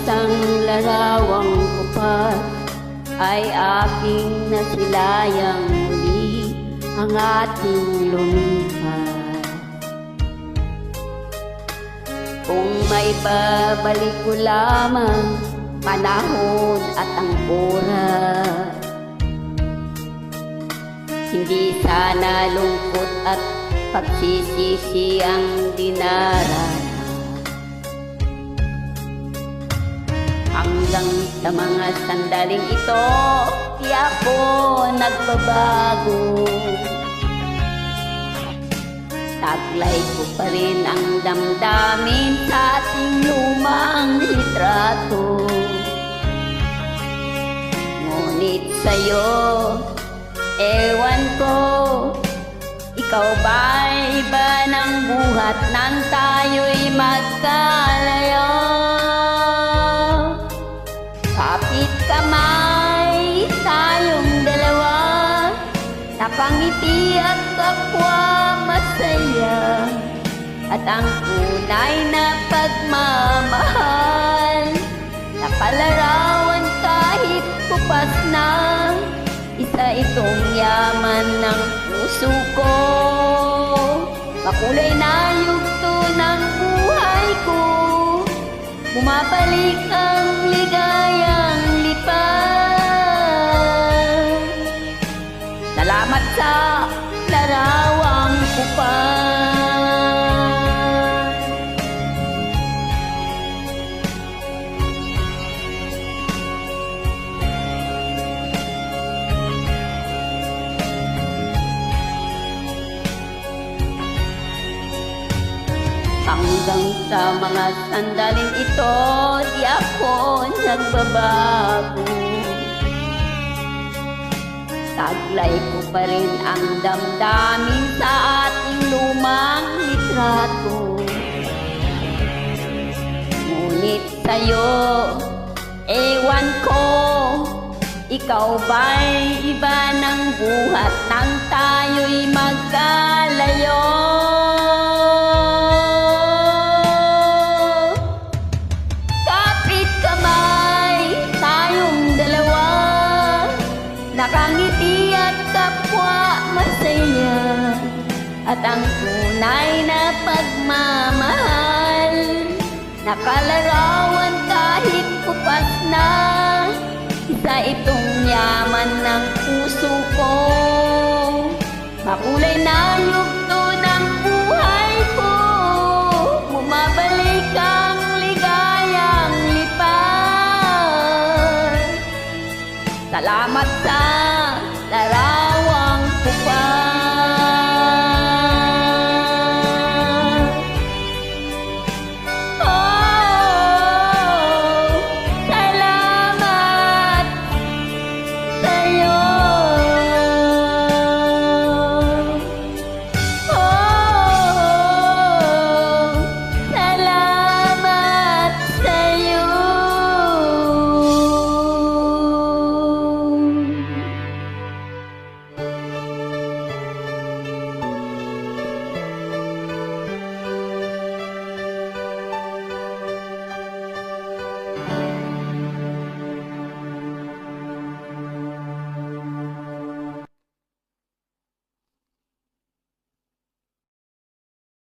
isang larawang kupat ay aking nasilayang muli ang ating lumipat. Kung may babalik ko lamang panahon at ang oras, hindi sana lungkot at pagsisisi ang dinaranas. Hanggang sa mga sandaling ito, di ako nagbabago. Taglay ko pa rin ang damdamin sa ating lumang litrato. Ngunit sa'yo, ewan ko, ikaw ba'y iba ng buhat nang tayo'y magkalayo? Kapit kamay tayong dalawa, napangiti at kapwa masaya, at ang tunay na pagmamahal, napalarawan kahit kupas na. Isa itong yaman ng puso ko, makulay na yugto ng buhay ko, bumabalik ang ligayang lipat. Salamat sa larawang kupat. Hanggang sa mga sandaling ito, di ako nagbabago. Taglay ko pa rin ang damdamin sa ating lumang litrato. Ngunit sa'yo, ewan ko, ikaw ba'y iba ng buhat nang tayo'y magkalayo? Nakangiti at kapwa masaya, at ang tunay na pagmamahal, nakalarawan kahit kupas na. Isa itong yaman ng puso ko, makulay na yugto ng buhay ko, bumabalik ang ligayang lipat. Salamat sa larawang